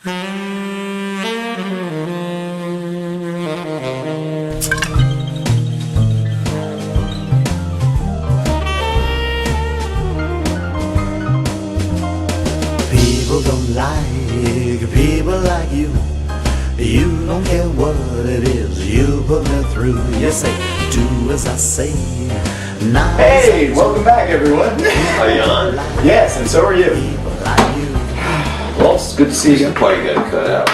People don't like people like you. You don't care what it is you put me through. You say, do as I say. Now Hey, welcome back, everyone. Are you on? Yes, and so are you. people like you. Well, it's good to see you. Part you gotta cut out.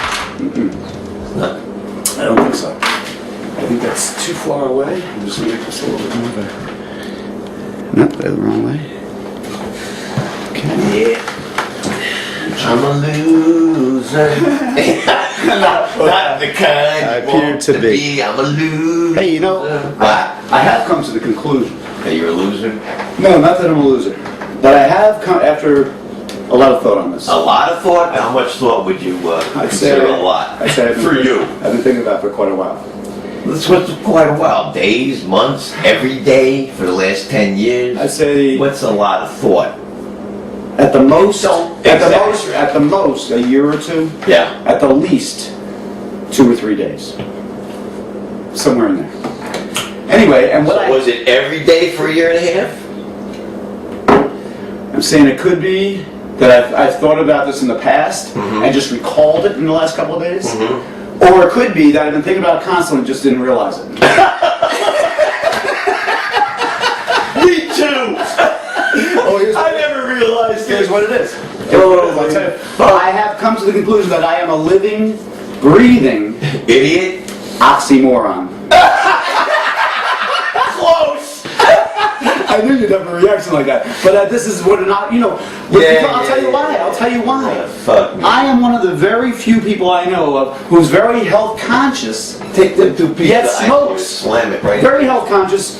No. I don't think so. I think that's too far away. I'm just gonna make this a little bit more there. Nope, that's the wrong way. Okay. Yeah. I'm a loser. Not the kind I you appear want to to be. be. I'm a loser. Hey, you know, I have come to the conclusion. Hey, you're a loser? No, not that I'm a loser, but I have come after a lot of thought on this. A lot of thought? How much thought would you I'd say consider a lot? I'd say For you. I've been thinking about it for quite a while. This was quite a while. Days, months, every day for the last 10 years. I'd say What's a lot of thought? at the most, Exactly. at the most, a year or two. Yeah. At the least, 2 or 3 days. Somewhere in there. Anyway, and what So was it every day for a year and a half? I'm saying it could be that I've thought about this in the past and just recalled it in the last couple of days. Or it could be that I've been thinking about it constantly and just didn't realize it. Me too! I never realized Here's it. what it is. Oh, I'll tell you. I have come to the conclusion that I am a living, breathing Idiot. oxymoron. Close! I knew you'd have a reaction like that. But this is what I'll tell you why. I'll tell you why. Fuck me. I am one of the very few people I know of who's very health conscious, Take them 2 pieces. yet of ice smokes. Slam it right. Very health conscious,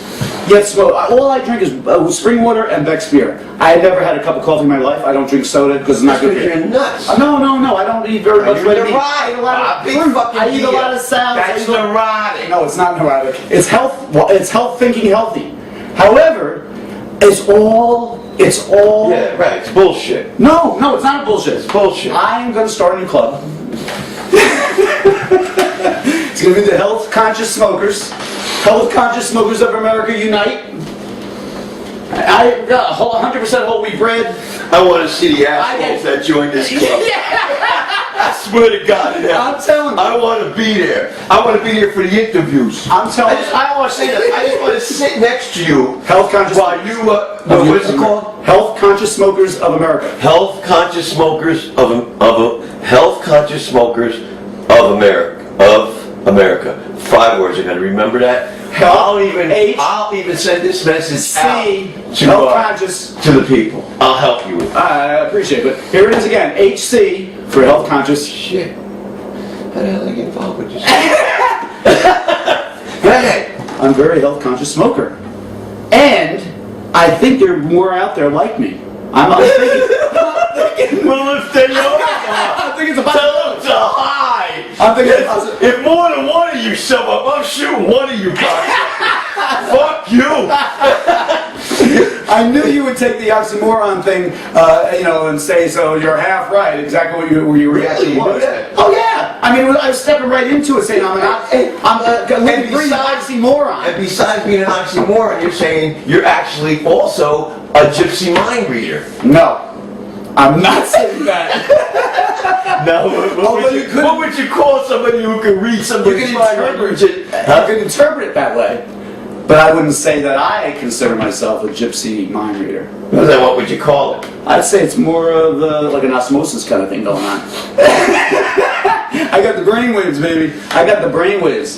yet smoke. All I drink is spring water and Beck's beer. I had never had a cup of coffee in my life. I don't drink soda because it's not good for you. You're nuts. No. I don't eat very much You're red meat. neurotic. I eat a lot of Big fruit. fucking I eat a deal. lot of salads. That's neurotic. No, it's not neurotic. It's health. Well, it's health thinking healthy. However, it's all. Yeah, right. It's bullshit. No, it's not bullshit. It's bullshit. I am going to start a new club. It's going to be the Health Conscious Smokers. Health Conscious Smokers of America Unite. I got 100% whole wheat bread. I want to see the assholes that joined this club. I swear to God. Yeah. I'm telling you. I want to be there. I want to be there for the interviews. I'm telling you. I don't want to say that. I just want to sit next to you Health Conscious while you. What is it called? Health Conscious Smokers of America. Health conscious smokers health conscious smokers of America. 5 words. I got to remember that. I'll even send this message out Health Conscious. to the people. I'll help you with it. I appreciate it. But here it is again. HC for Health Conscious. Shit. How the hell did I get involved with this? Go ahead. I'm a very health conscious smoker. And I think there are more out there like me. I'm thinking. Well, if they are, I think it's a tell them to hide. I'm thinking If more than one of you show up, I'm shooting one of you cocksuckers. Fuck you. I knew you would take the oxymoron thing, and say, so you're half right, exactly what your reaction Really? was. Yeah. Oh yeah! I mean, I was stepping right into it saying I'm a living breathing oxymoron. And besides being an oxymoron, you're saying you're actually also a gypsy mind reader. No, I'm not saying that. No, what would you call somebody who can read somebody's mind language? You can interpret it that way, but I wouldn't say that I consider myself a gypsy mind reader. Then what would you call it? I'd say it's more of like an osmosis kind of thing going on. I got the brainwaves, baby. I got the brainwaves.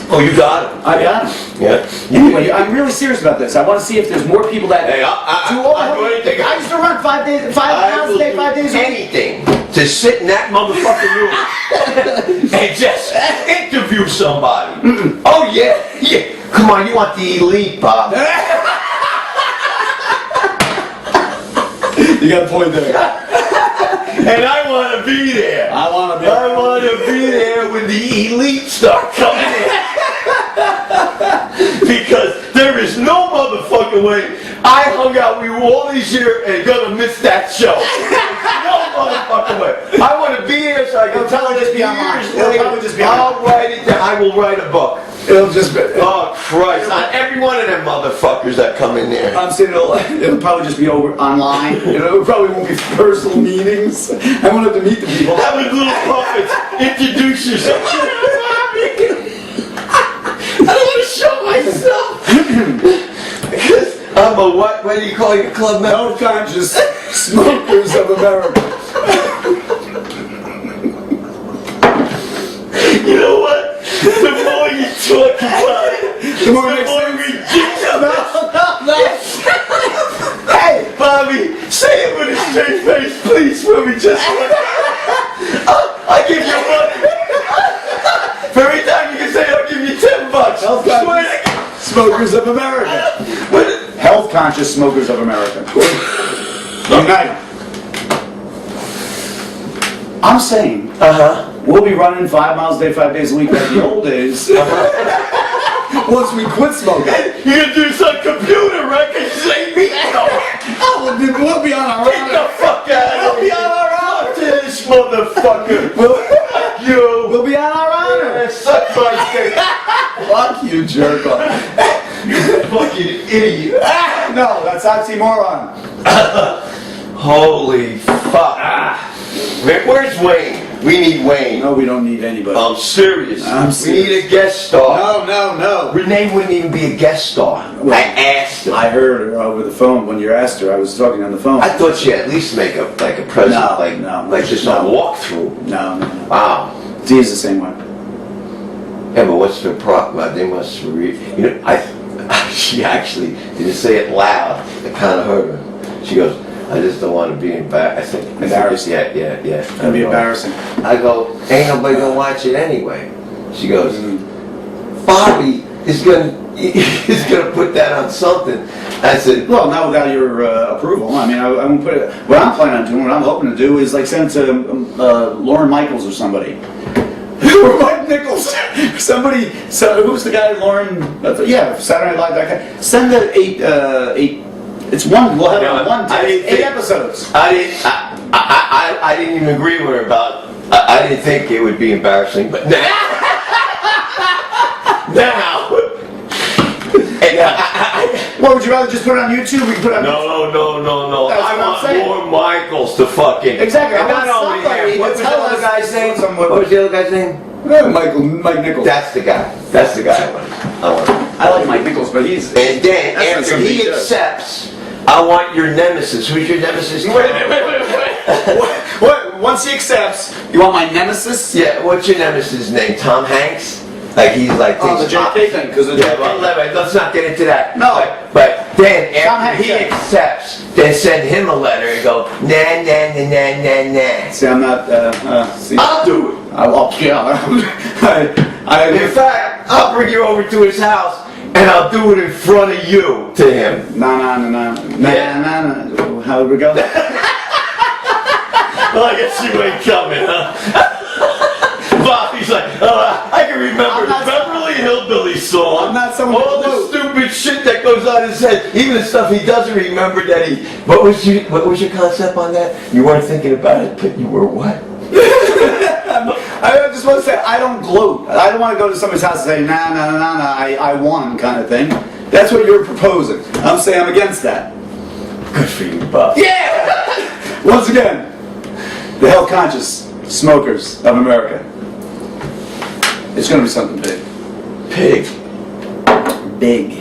Oh, you got it. I got them. Yeah. Anyway, I'm really serious about this. I want to see if there's more people that Hey, I'll do anything. I used to run 5 pounds a day, 5 days a week. Anything to sit in that motherfucking room and just interview somebody. Oh yeah. Come on, you want the elite, Bob? You got a point there. And I want to be there. I want to be there when the elite start coming in. Because there is no motherfucking way I hung out with you all these years and gonna miss that show. No motherfucking I want to be here so I can tell it just be online. years It'll later. probably just be I'll write it down. I will write a book. It'll just be. Oh Christ! On every one of them motherfuckers that come in there. I'm saying it'll probably just be over online. It probably won't be personal meetings. I won't have to meet the people. Have a little puppets. Introduce yourself. I don't want to show myself. Because I'm a what? What do you call your club member? Health conscious smokers of America. You know what? The more you talk about it, The more it the makes more sense. ridiculous. No. Hey, Bobby, say it with a straight face, please, for me just once. I'll give you money. For every time you can say it, I'll give you $10. Health conscious smokers of America. Health conscious smokers of America. Unite. I'm saying, we'll be running 5 miles a day, 5 days a week like the old days. Once we quit smoking. You're gonna do this on computer, right? Cause you say me. We'll be on our Get the own. fuck out of here. We'll be on our own. Talk to this motherfucker. Fuck You. We'll be on our own. Suck my dick. Fuck you, jerk off. You fucking idiot. No, that's oxymoron. Holy fuck. Where's Wayne? We need Wayne. No, we don't need anybody. I'm serious. I'm We serious. need a guest star. No. Renee wouldn't even be a guest star. Well, I asked her. I heard her over the phone when you asked her. I was talking on the phone. I thought she'd at least make a present, No, like just a walkthrough. No. Wow. Dee's the same way. Yeah, but what's the problem? They must she actually didn't say it loud. It kind of hurt her. She goes, I just don't want to be embarrassed. Embarrassed? Yeah. It'd be embarrassing. I go, ain't nobody gonna watch it anyway. She goes, Bobby is gonna put that on something. I said, Well, not without your approval. I mean, I won't put it. What I'm planning on doing, what I'm hoping to do, is like send it to Lauren Michaels or somebody. Or Mike Nichols. Somebody. So who's the guy? Lauren. Yeah, Saturday Night Live. That guy. Send the eight. It's one. We'll have it on one day. 8 episodes. I didn't even agree with her about. I didn't think it would be embarrassing, but now. What would you rather just put it on YouTube? We can put it on. No. That's I what I'm want saying. Lauren Michaels to fucking. Exactly. And I want not only somebody that, what to was the tell other us guy's name? somewhat- What was the other guy's name? Mike Nichols. That's the guy. That's the guy I want. I like Mike Nichols, but he's. And then That's not after something he he does. accepts, I want your nemesis. Who's your nemesis? Wait. What? Once he accepts, you want my nemesis? Yeah, what's your nemesis name? Tom Hanks? Like he's like Oh, the thinks JK thing, because the Yeah, JK. well, let's not get into that. No. But then Tom after Hanks, he yeah. accepts, then send him a letter and go nah. See, I'm not. See, I'll do it. In fact, I'll bring you over to his house and I'll do it in front of you to him. Nah. How would we go? Well, I guess you ain't coming, huh? Bobby's like, I can remember the Beverly Hillbillies song. I'm not someone all that the knows. stupid shit that goes on his head, even the stuff he doesn't remember that he. What was your concept on that? You weren't thinking about it, but you were what? I just want to say, I don't gloat. I don't want to go to somebody's house and say, nah, I won, kind of thing. That's what you're proposing. I'm saying I'm against that. Good for you, Bob. Yeah! Once again, the health conscious smokers of America. It's going to be something big. Pig. Big.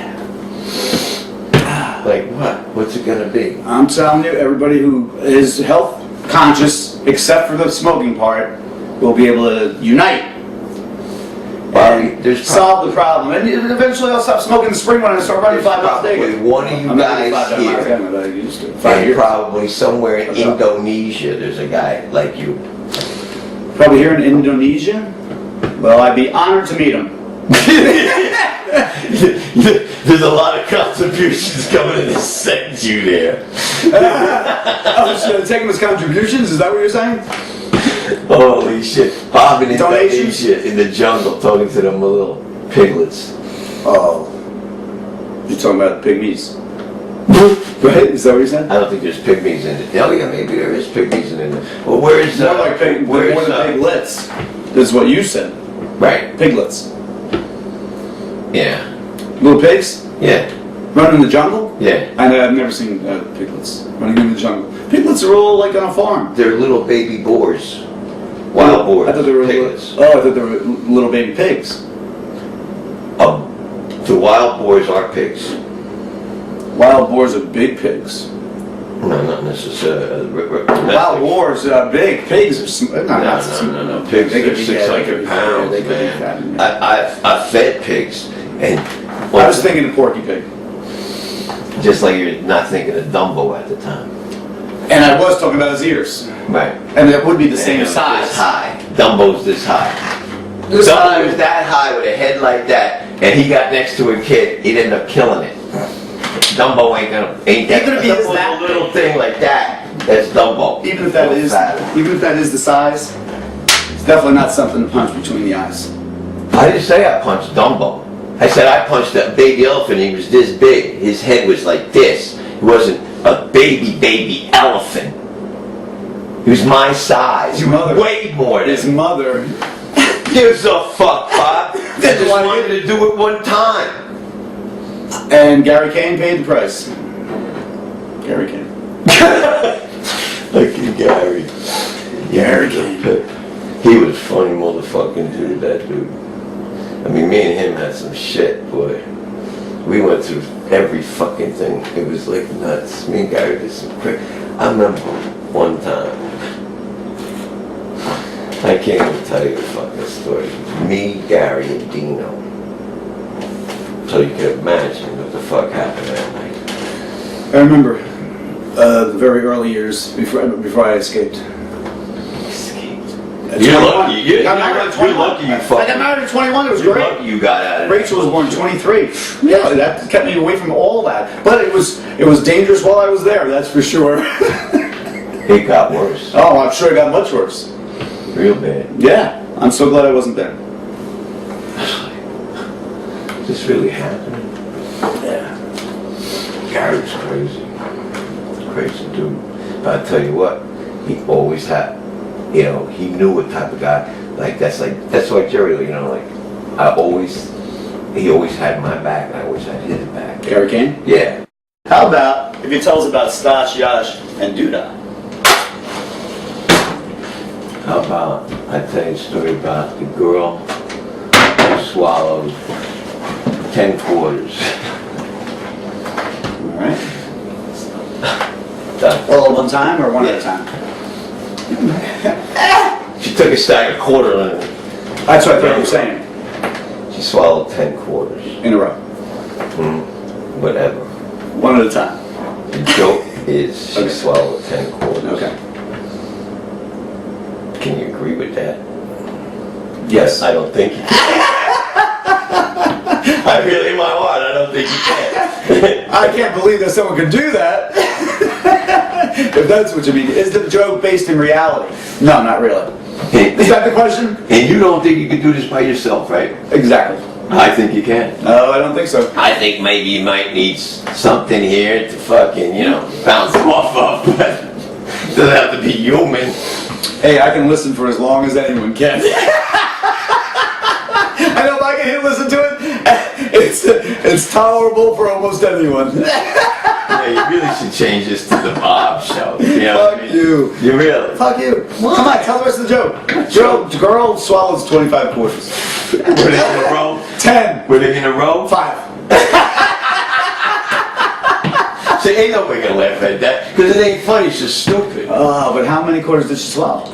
Like what? What's it gonna be? I'm telling you, everybody who is health conscious, except for the smoking part, will be able to unite and There's solve the problem. And eventually I'll stop smoking in the spring when I start running 5 miles a day. Probably one of you I'm not doing guys 5 miles here. a day, but I used to. 5 And years. probably somewhere in What's up? Indonesia, there's a guy like you. Probably here in Indonesia. Well, I'd be honored to meet him. There's a lot of contributions coming in to send you there. Oh, should I take him as contributions? Is that what you're saying? Holy shit. Bob in Donations? Indonesia in the jungle talking to them little piglets. Oh. You're talking about pygmies. Right? Is that what you said? I don't think there's pygmies in it. Oh yeah, maybe there is pygmies in it. Well, where's More like more than piglets. This is what you said. Right. Piglets. Yeah. Little pigs? Yeah. Running in the jungle? Yeah. I've never seen piglets running in the jungle. Piglets are all like on a farm. They're little baby boars. Wild boars. I thought they were piglets. I thought they were little baby pigs. The wild boars are pigs. Wild boars are big pigs. No, not necessarily. Wild boars are big. Pigs are No. Pigs are 600 pounds, They could be man. fat. I fed pigs, and I was thinking of Porky Pig. just like you're not thinking of Dumbo at the time. And I was talking about his ears. Right. And it would be the same And it was size. This high. Dumbo's this high. This Dumbo high. was that high with a head like that, and he got next to a kid. He'd end up killing it. Dumbo ain't that. Even if he is Dumbo's that a little thing like that. That's Dumbo. Even if that Little fat. is the size, it's definitely not something to punch between the eyes. I didn't say I punched Dumbo. I said I punched that baby elephant. He was this big. His head was like this. He wasn't a baby elephant. He was my size. His mother. Way more than His mother. gives a fuck, Bob. I just wanted to do it one time. And Gary Kane paid the price. Gary Kane. Look at Gary. Gary Kane. He was funny motherfucking dude, that dude. I mean, me and him had some shit, boy. We went through every fucking thing. It was like nuts. Me and Gary did some quick. I remember one time. I can't even tell you the fucking story. Me, Gary, and Dino. So you can imagine what the fuck happened that night. I remember the very early years before I escaped. You're lucky. You're You're lucky you I fucking. got married at 21. It was You're great. lucky you got out of it. Rachel was born 23. Yeah, that kept me away from all that. But it was dangerous while I was there. That's for sure. It got worse. Oh, I'm sure it got much worse. Real bad. Yeah, I'm so glad I wasn't there. Is this really happening? Yeah. Gary's crazy. Crazy dude. But I tell you what, he always had, he knew what type of guy, that's like Jerry, he always had my back, and I always had his back. Gary Kane? Yeah. How about if you tell us about Stash, Yash, and Duda? How about I tell you a story about the girl who swallowed 10 quarters. All right. Done. All at one time or one at a time? She took a stack of quarter and That's what I thought you were saying. she swallowed 10 quarters. In a row. Whatever. One at a time. The joke is she Okay. swallowed 10 quarters. Okay. Can you agree with that? Yes. I don't think you can. I really, in my heart, I don't think you can. I can't believe that someone could do that. If that's what you mean. Is the joke based in reality? No, not really. Is that the question? And you don't think you can do this by yourself, right? Exactly. I think you can. No, I don't think so. I think maybe you might need something here to fucking, bounce them off of, but it doesn't have to be human. Hey, I can listen for as long as anyone can. I know if I can listen to it, it's tolerable for almost anyone. Yeah, you really should change this to the Bob Show. Fuck you. You really? Fuck you. Come on, tell the rest of the joke. Girl swallows 25 quarters. Were they in a row? 10. Were they in a row? 5. See, ain't nobody gonna laugh at that, because it ain't funny, it's just stupid. Oh, but how many quarters did she swallow?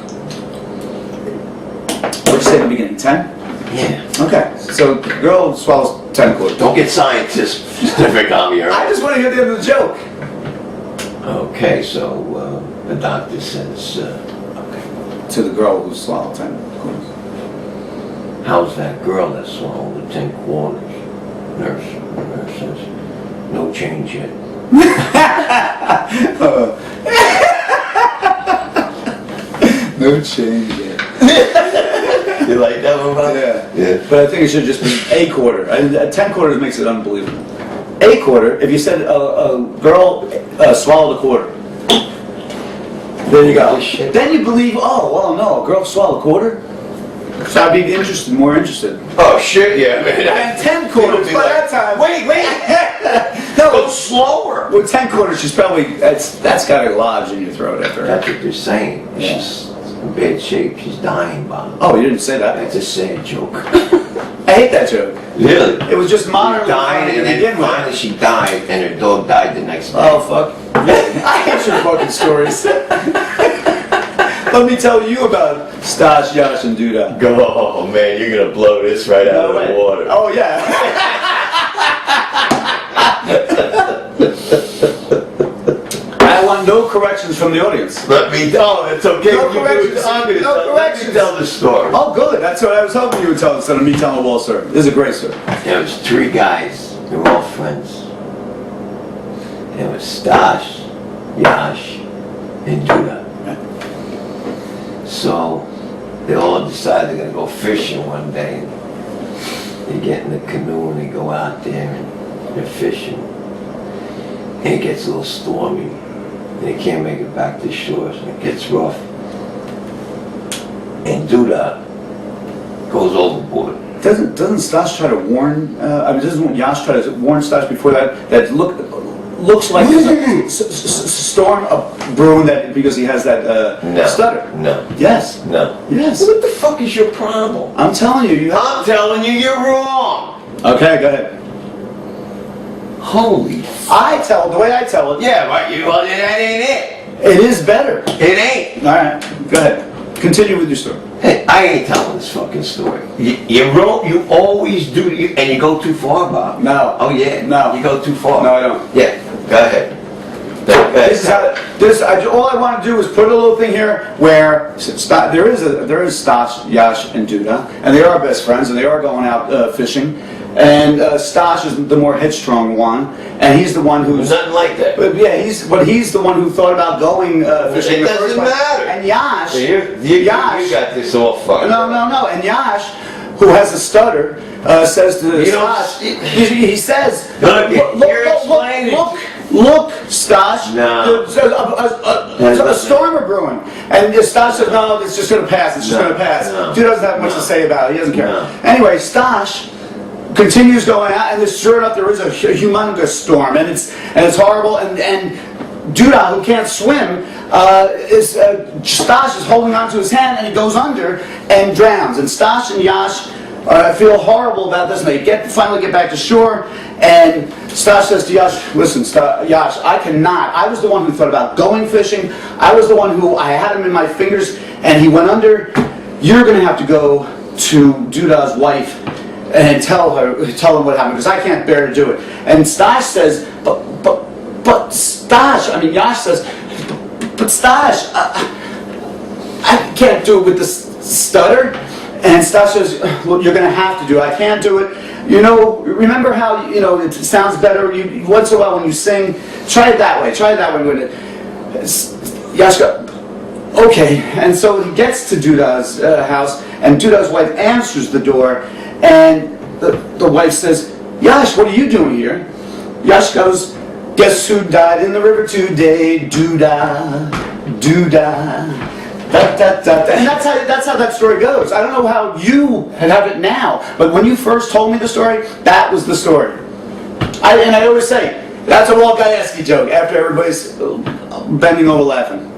What'd you say at the beginning? 10? Yeah. Okay, so the girl swallows 10 quarters. Don't get scientific on me, all I right? just want to hear the end of the joke. Okay, so the doctor says, okay, To the girl who swallowed 10 quarters. how's that girl that swallowed the 10 quarters? Nurse says, no change yet. No change yet. You like that one, Bob? Yeah. Yeah. But I think it should just be a quarter. 10 quarters makes it unbelievable. a quarter. If you said a girl swallowed a quarter. There you go. Shit. Then you believe, oh, well, no, a girl swallowed a quarter? So I'd be interested, more interested. Oh shit, yeah, man. And 10 quarters by that time. Wait. No, Go slower. with 10 quarters, she's probably, that's got to lodge in your throat after That's what they're saying. Yeah. She's in bad shape. She's dying, Bob. Oh, you didn't say that. That's a sad joke. I hate that joke. Really? It was just moderately Died, funny to and then begin with. finally she died, and her dog died the next day. Oh, fuck. I hate your fucking stories. Let me tell you about Stash, Yash, and Duda. Go, oh, man, you're gonna blow this right out of the water. Oh, yeah. I want no corrections from the audience. Let me tell. It's okay. No You do it. corrections. I'm gonna No tell, corrections. Let me tell the story. Oh, good. That's what I was hoping you would tell instead of me telling a wall story. This is a great story. There was 3 guys. They were all friends. There was Stash, Yash, and Duda. So they all decided they're gonna go fishing one day. They get in the canoe and they go out there and they're fishing. And it gets a little stormy. And they can't make it back to shore, so it gets rough. And Duda goes overboard. Doesn't Stash try to warn? Doesn't Yash try to warn Stash before that? That looks like there's a storm brewing that because he has that stutter. No. Yes. No. Yes. What the fuck is your problem? I'm telling you. I'm telling you, you're wrong. Okay, go ahead. Holy. The way I tell it. Yeah, right. Well, that ain't it. It is better. It ain't. All right, go ahead. Continue with your story. Hey, I ain't telling this fucking story. You're wrong. You always do, and you go too far, Bob. No. Oh yeah. No. You go too far. No, I don't. Yeah. Go ahead. This is how. All I want to do is put a little thing here where there is Stash, Yash, and Duda, and they are best friends, and they are going out fishing. And Stash is the more headstrong one, and he's the one who's There's nothing like that. But yeah, he's the one who thought about going fishing. It in the first doesn't place. matter. And Yash, You got this all fucked. No. And Yash, who has a stutter, says to Stash, he says, Look, Stash, No. a storm are brewing. And Stash says, no, it's just going to pass, it's just going to pass. No. Dude doesn't have much to say about it, he doesn't care. No. Anyway, Stash continues going out, and sure enough, there is a humongous storm, and it's horrible, and Duda, who can't swim, Stash is holding onto his hand, and he goes under and drowns. And Stash and Yash feel horrible about this, and they finally get back to shore, and Stash says to Yash, listen, Yash, I was the one who thought about going fishing, I was the one who, I had him in my fingers, and he went under, you're going to have to go to Duda's wife, and tell him what happened, because I can't bear to do it. And Stash says, but Stash, Yash says, but Stash, I can't do it with this stutter. And Stash says, well, you're going to have to do it. I can't do it. Remember how, it sounds better once in a while when you sing? Try it that way. Yash goes, okay. And so he gets to Duda's house, and Duda's wife answers the door, and the wife says, Yash, what are you doing here? Yash goes, guess who died in the river today? Duda, Duda. And that's how that story goes. I don't know how you have it now, but when you first told me the story, that was the story. And I always say, that's a Walt Gajewski joke after everybody's bending over laughing.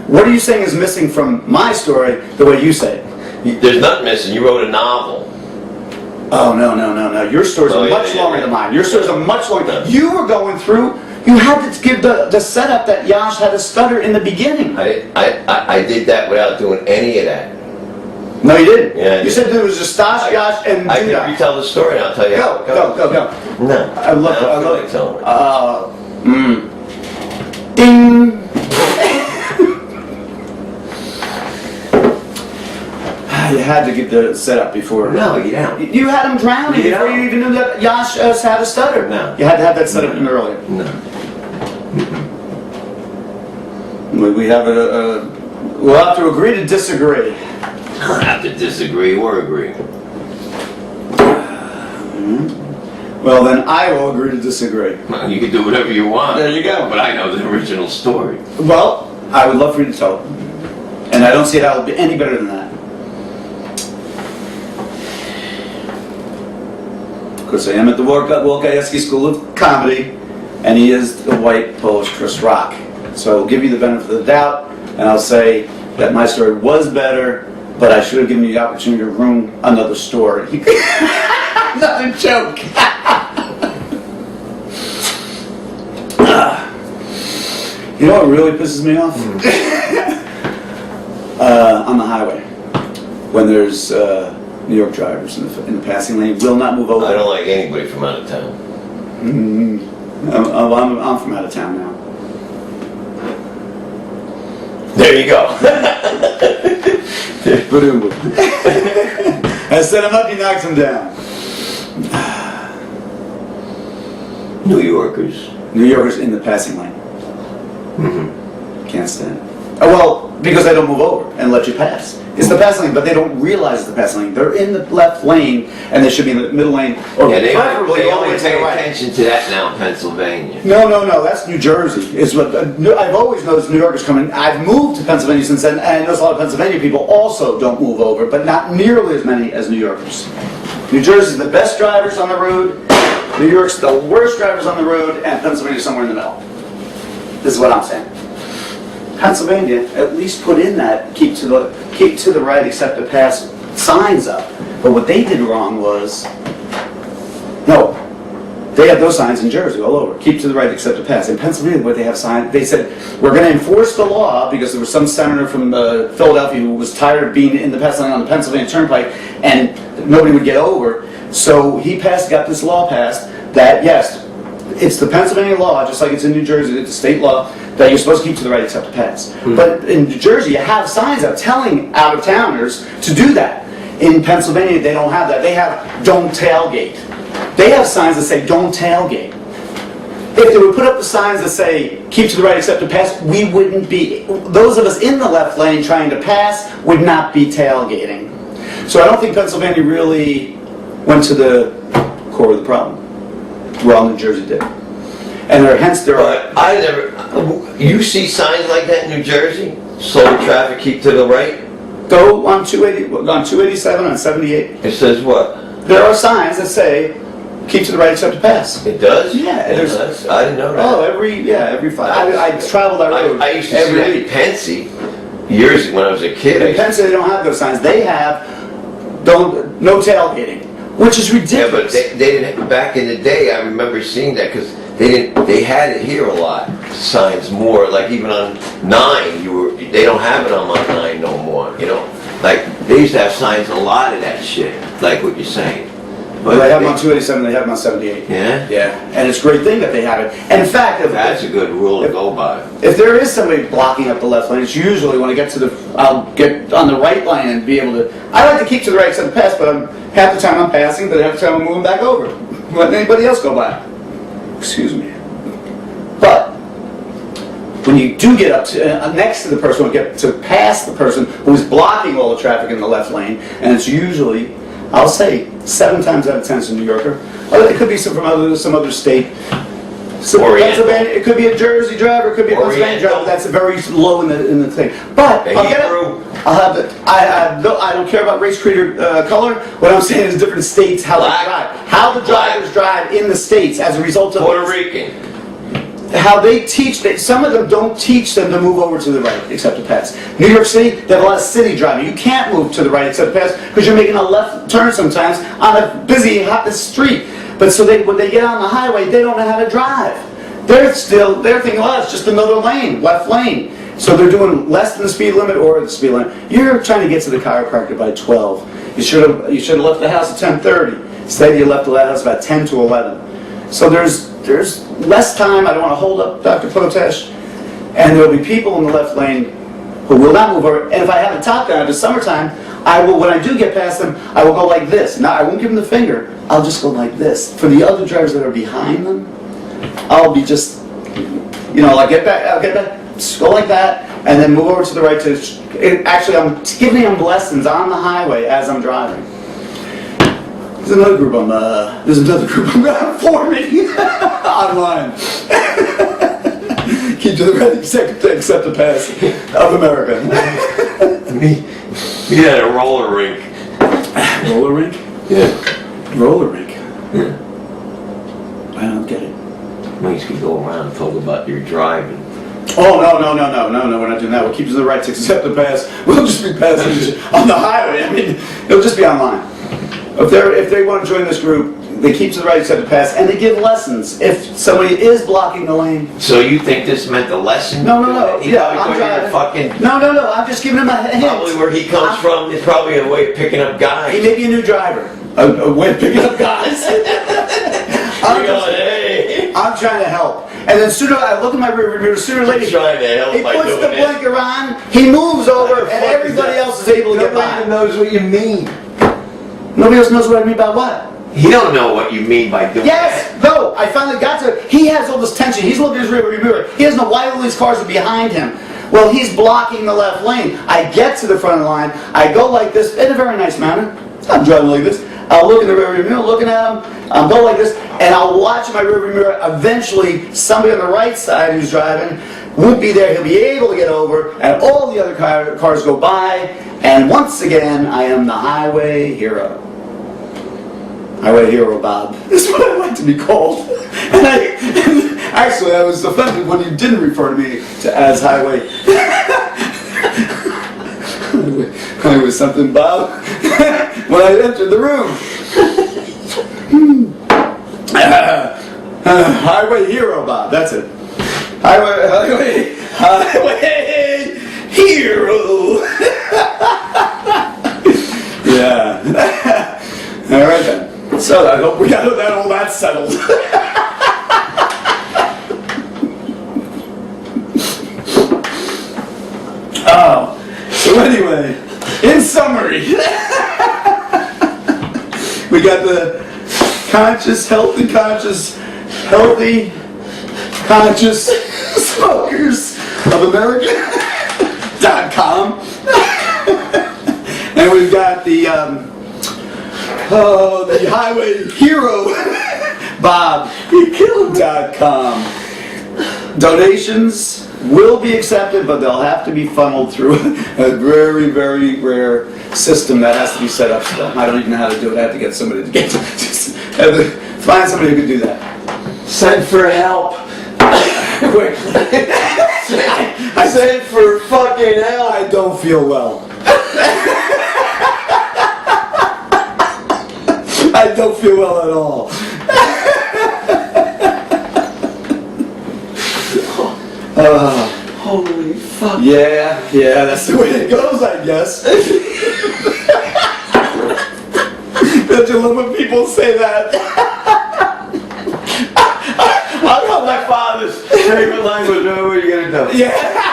What are you saying is missing from my story the way you say it? There's nothing missing. You wrote a novel. Oh, no. Your stories are much longer than mine. Your stories are much longer. You were going through, you had to give the setup that Yash had a stutter in the beginning. I did that without doing any of that. No, you didn't. Yeah, you said there was just Stash, Yash, and I can Duda. retell the story and I'll tell you. Go. No. I love it. Telling it. Ding. You had to get the setup before. No, you don't. You had him drowning before don't. you even knew that Yash had a stutter. No. You had to have that setup in earlier. No. We have we'll have to agree to disagree. I don't have to disagree or agree. Well, then I will agree to disagree. Well, you can do whatever you want. There you go. But I know the original story. Well, I would love for you to tell it. And I don't see how it would be any better than that. Of course, I am at the Wolkajewski School of Comedy, and he is the white Polish Chris Rock. So I will give you the benefit of the doubt, and I'll say that my story was better, but I should have given you the opportunity to ruin another story. Not a joke. You know what really pisses me off? On the highway, when there's New York drivers in the passing lane, will not move over. I don't like anybody from out of town. I'm from out of town now. There you go. I set him up, he knocks him down. New Yorkers. New Yorkers in the passing lane. Can't stand it. Oh, well, because they don't move over and let you pass. It's the passing lane, but they don't realize it's the passing lane. They're in the left lane, and they should be in the middle lane, or Yeah, they preferably all the way only to the pay right. attention to that now in Pennsylvania. No, that's New Jersey. It's what I've always noticed New Yorkers coming. I've moved to Pennsylvania since then, and I notice a lot of Pennsylvania people also don't move over, but not nearly as many as New Yorkers. New Jersey's the best drivers on the road, New York's the worst drivers on the road, and Pennsylvania's somewhere in the middle. This is what I'm saying. Pennsylvania at least put in that keep to the right except to pass signs up. But what they did wrong was, no, they have those signs in Jersey all over. Keep to the right except to pass. In Pennsylvania, where they have signs, they said, we're going to enforce the law because there was some senator from Philadelphia who was tired of being in the passing lane on the Pennsylvania Turnpike and nobody would get over. So he got this law passed that, yes, it's the Pennsylvania law, just like it's in New Jersey, it's the state law, that you're supposed to keep to the right except to pass. But in New Jersey, you have signs up telling out-of-towners to do that. In Pennsylvania, they don't have that. They have don't tailgate. They have signs that say don't tailgate. If they would put up the signs that say keep to the right except to pass, we wouldn't be, those of us in the left lane trying to pass would not be tailgating. So I don't think Pennsylvania really went to the core of the problem. Well, New Jersey did. And hence there are... But I never... You see signs like that in New Jersey? Slow traffic, keep to the right? Go on 287, on 78. It says what? There are signs that say keep to the right except to pass. It does? Yeah, It there's- does? I didn't know that. Oh, every 5. I traveled that road I used to see every that in week. Pensy years when I was a kid. In Pennsylvania, they don't have those signs. They have no tailgating, which is Yeah, but ridiculous. they didn't, back in the day, I remember seeing that because they had it here a lot, signs more, like even on 9, they don't have it on 9 no more, you know? Like, they used to have signs a lot of that shit, like what you're saying. But they have them on 287, they have them on 78. Yeah? Yeah, and it's a great thing that they have it. And in fact, That's a good rule to go by. if there is somebody blocking up the left lane, it's usually when I get I'll get on the right lane and be able to, I like to keep to the right except to pass, but half the time I'm passing, but half the time I'm moving back over. Letting anybody else go by. Excuse me. But when you do get up to next to the person, or get to pass the person who's blocking all the traffic in the left lane, and it's usually, I'll say, 7 times out of 10 it's a New Yorker. Or it could be some other state. So Oriental. Pennsylvania, it could be a Jersey driver, it could be a Pennsylvania Oriental. driver. That's very low in the thing. But A I'll get Hebrew. it. I don't care about race, creed, or color. What I'm saying is different states how Black. they drive, how the drivers drive in the states as a result of Puerto Rican. how they teach. Some of them don't teach them to move over to the right except to pass. New York City, they have a lot of city driving. You can't move to the right except to pass because you're making a left turn sometimes on a busy, hot street. But so when they get on the highway, they don't know how to drive. They're thinking, well, it's just another lane, left lane. So they're doing less than the speed limit or the speed limit. You're trying to get to the chiropractor by 12. You should have left the house at 10:30. Instead, you left the house about 10 to 11. So there's less time. I don't want to hold up Dr. Potash. And there'll be people in the left lane who will not move over. And if I have a top down, if it's summertime, I will, when I do get past them, I will go like this. Now, I won't give them the finger. I'll just go like this. For the other drivers that are behind them, I'll be just, I'll get back, just go like that, and then move over to the right actually, I'm giving them lessons on the highway as I'm driving. There's another group I'm forming online. Keep to the right, accept the pass of America. Me at a roller rink. Roller rink? Yeah. Roller rink. Yeah. I don't get it. We used to go around and talk about your driving. Oh, no, we're not doing that. We'll keep to the right to accept the pass. We'll just be passing on the highway. I mean, it'll just be online. If they want to join this group, they keep to the right, accept the pass, and they give lessons if somebody is blocking the lane. So you think this meant a lesson? No. He Yeah, probably I'm thought you were driving. fucking. No. I'm just giving him a hint. Probably where he comes from is probably a way of picking up He guys. may be a new driver. A way of picking up guys. I'm trying to help. And then sooner I look at my rear mirror, sooner or later, Trying to help he by puts doing the this. blinker on, he moves over, What the and fuck is everybody that? else is able to get Nobody even by. knows what you mean. Nobody else knows what I mean by what? He don't know what you mean by doing Yes, that. no, I finally got to it. He has all this tension. He's looking at his rear mirror. He doesn't know why all these cars are behind him. Well, he's blocking the left lane. I get to the front of the line. I go like this in a very nice manner. I'm driving like this. I'll look in the rear mirror, looking at him. I'll go like this, and I'll watch my rear mirror. Eventually, somebody on the right side who's driving won't be there. He'll be able to get over, and all the other cars go by. And once again, I am the highway hero. Highway hero, Bob. That's what I like to be called. And actually, I was offended when you didn't refer to me as highway. Highway something, Bob. When I entered the room. Highway hero, Bob. That's it. Highway hero. Yeah. All right then. So I hope we got all that settled. Oh. So anyway, in summary, we got the healthy, conscious smokers of America.com. And we've got the highway hero, Bob.com. Donations will be accepted, but they'll have to be funneled through a very, very rare system that has to be set up still. I don't even know how to do it. I have to get somebody to find somebody who can do that. Send for help. I sent for fucking help. I don't feel well. I don't feel well at all. Holy fuck. Yeah, that's the way it goes, I guess. Don't you love when people say that? I got my father's favorite language. What are you gonna do? Yeah.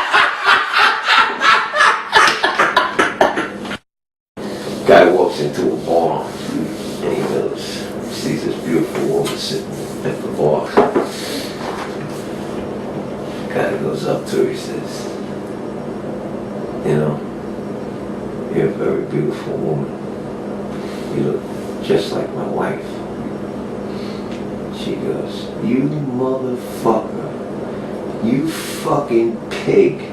Guy walks into a bar and he goes, sees this beautiful woman sitting at the bar. Guy goes up to her, he says, you know, you're a very beautiful woman. You look just like my wife. She goes, you motherfucker, you fucking pig.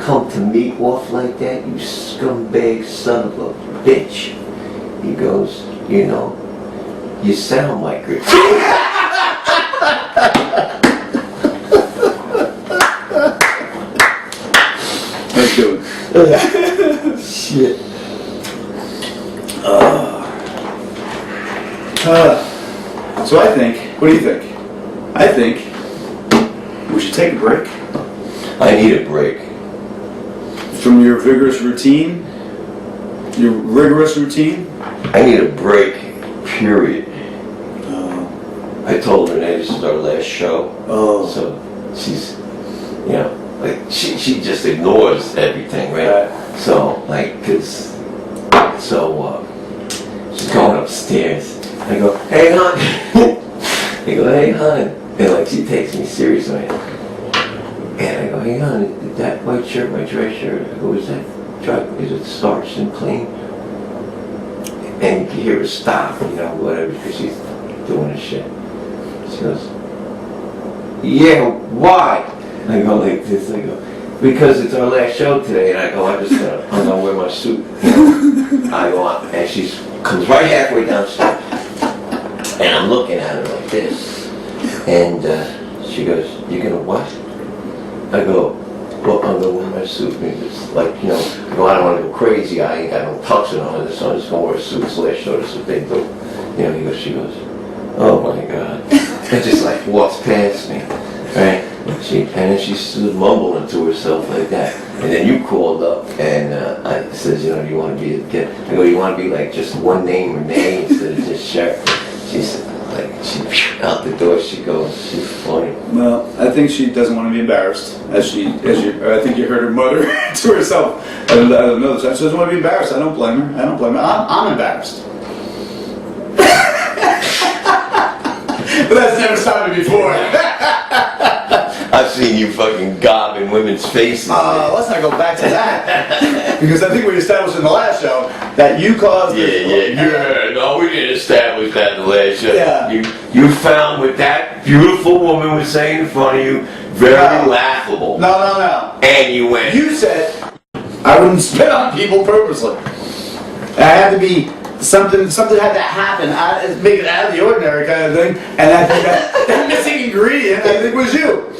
Come to me off like that, you scumbag son of a bitch. He goes, you know, you sound like her. Let's do it. Shit. So I think, what do you think? I think we should take a break I need a break. from your rigorous routine. I need a break, period. I told Renee this is our last show. Oh. So she's, you know, like she just ignores everything, right? So like, she's going upstairs. I go, hey hon. I go, hey hon. And like she takes me seriously. And I go, hey hon, is that white shirt, my dress shirt? I go, is it starched and clean? and you hear her stop, you know, whatever, because she's doing her shit. She goes, yeah, why? I go like this, I go, because it's our last show today, and I go, I'm gonna wear my suit. I go on, and she comes right halfway downstairs, and I'm looking at her like this, and she goes, you gonna what? I go, well, I'm gonna wear my suit, because like, you know, I go, I don't wanna go crazy, I ain't got no tuxedo on this, so I'm just gonna wear a suit, it's the last show, this is a big deal. You know, she goes, oh my God. And just like walks past me, right? And then she stood mumbling to herself like that. And then you called up and I says, you know, you want to be a kid? I go, you want to be like just one name or name instead of just Sheriff? She said, like, she out the door she goes. She's funny. Well, I think she doesn't want to be embarrassed, I think you heard her mutter to herself. I don't know. She doesn't want to be embarrassed. I don't blame her. I'm embarrassed. But that's never stopped me before. I've seen you fucking gob in women's faces. Let's not go back to that. Because I think we established in the last show that you caused No, we didn't establish that in the last show. Yeah. You found what that beautiful woman was saying in front of you very laughable. No. And you went. You said I wouldn't spit on people purposely. It had to be something had to happen, make it out of the ordinary kind of thing, and I think that missing ingredient, I think, was you.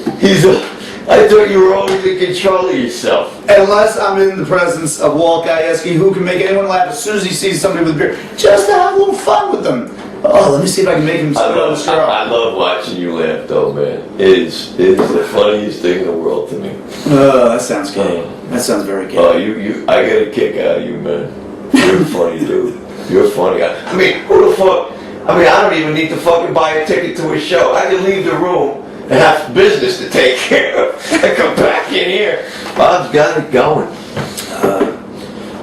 I thought you were always in control of yourself. Unless I'm in the presence of Walt Gajewski, who can make anyone laugh as soon as he sees somebody with beer, just to have a little fun with them. Oh, let me see if I can make him spit on the straw. I love watching you laugh, though, man. It's the funniest thing in the world to me. That sounds gay. That sounds very gay. Oh, I get a kick out of you, man. You're a funny dude. You're a funny guy. I mean, who the fuck? I mean, I don't even need to fucking buy a ticket to a show. I can leave the room and have business to take care of and come back in here. Bob's got it going.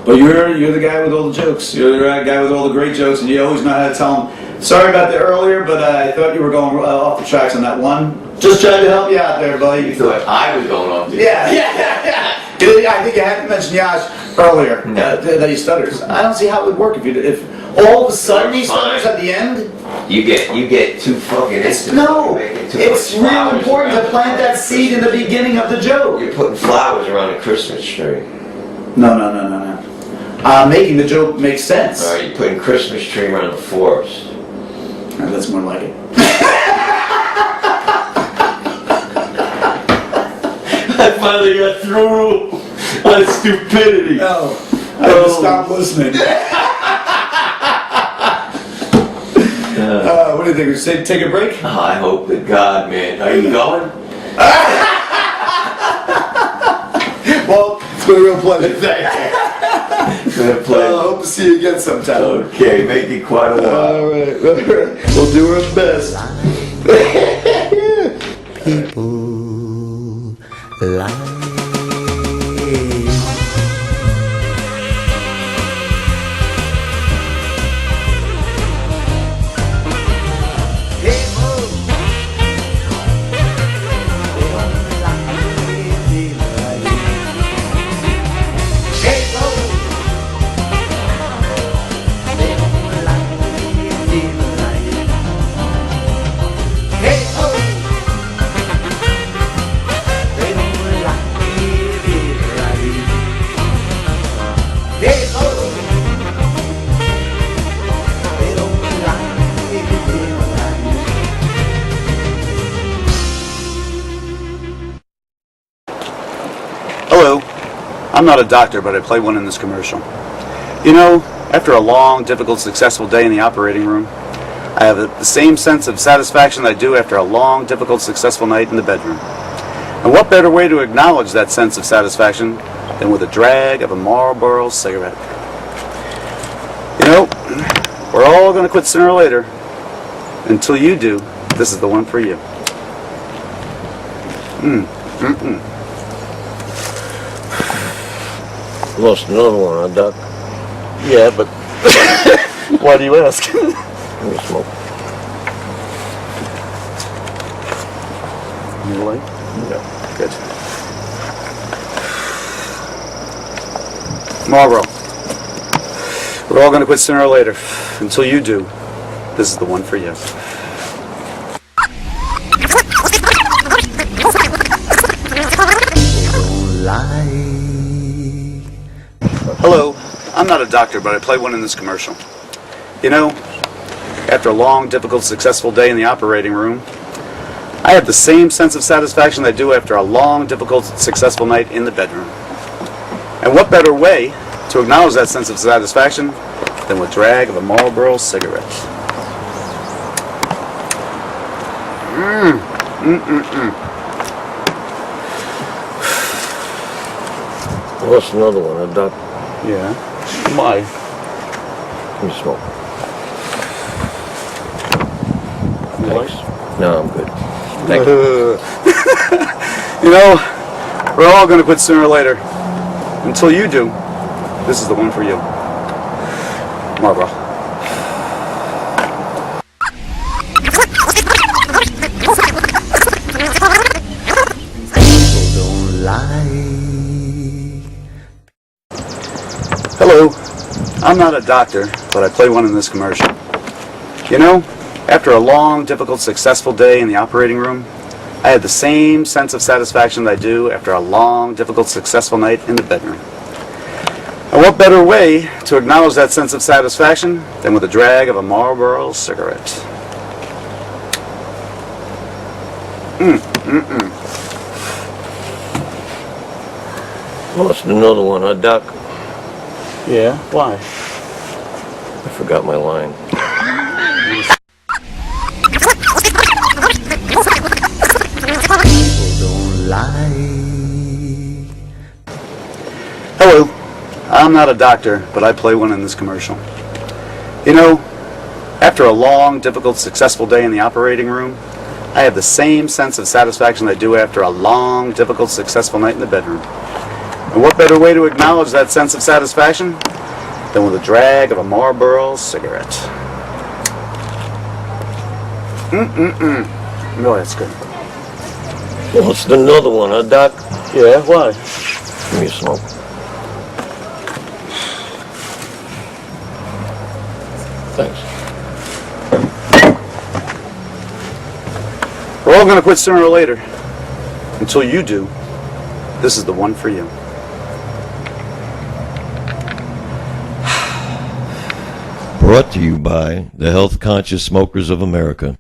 But you're the guy with all the jokes. You're the guy with all the great jokes, and you always know how to tell them. Sorry about that earlier, but I thought you were going off the tracks on that one. Just trying to help you out there, buddy. You thought I was going off the Yeah. I think you had to mention Yash earlier that he stutters. I don't see how it would work if all of a sudden he stutters at the end. You get too fucking into It's real important to plant that seed in the beginning of the joke. You're putting flowers around a Christmas tree. No. Making the joke make sense. All right, you're putting Christmas tree around the forest. That's more like it. I finally got through on stupidity. No, I had to stop listening. What do you think? We should take a break? Oh, I hope to God, man. Are you going? Well, it's been a real pleasure. It's been a pleasure. I hope to see you again sometime. Okay, make it quite a while. All right. We'll do our best. People like Hello. I'm not a doctor, but I play one in this commercial. You know, after a long, difficult, successful day in the operating room, I have the same sense of satisfaction that I do after a long, difficult, successful night in the bedroom. And what better way to acknowledge that sense of satisfaction than with a drag of a Marlboro cigarette? You know, we're all going to quit sooner or later. Until you do, this is the one for you. Lost another one, huh, Doc? Yeah, but why do you ask? Let me smoke. You like? Yeah. Good. Marlboro. We're all gonna quit sooner or later. Until you do, this is the one for you. Don't lie. Hello, I'm not a doctor, but I play one in this commercial. You know, after a long, difficult, successful day in the operating room, I have the same sense of satisfaction that I do after a long, difficult, successful night in the bedroom. And what better way to acknowledge that sense of satisfaction than with drag of a Marlboro cigarette? What's another one, Doc? Yeah. Why? Let me smoke. Thanks. No, I'm good. Thank you. You know, we're all going to quit sooner or later. Until you do, this is the one for you. Marlboro. Don't lie. Hello, I'm not a doctor, but I play one in this commercial. You know, after a long, difficult, successful day in the operating room, I had the same sense of satisfaction that I do after a long, difficult, successful night in the bedroom. And what better way to acknowledge that sense of satisfaction than with a drag of a Marlboro cigarette? What's another one, Doc? Yeah, why? I forgot my line. Don't lie. Hello, I'm not a doctor, but I play one in this commercial. You know, after a long, difficult, successful day in the operating room, I have the same sense of satisfaction that I do after a long, difficult, successful night in the bedroom. And what better way to acknowledge that sense of satisfaction than with a drag of a Marlboro cigarette? No, that's good. What's another one, Doc? Yeah, why? Give me a smoke. Thanks. We're all going to quit sooner or later. Until you do, this is the one for you. Brought to you by the Health Conscious Smokers of America.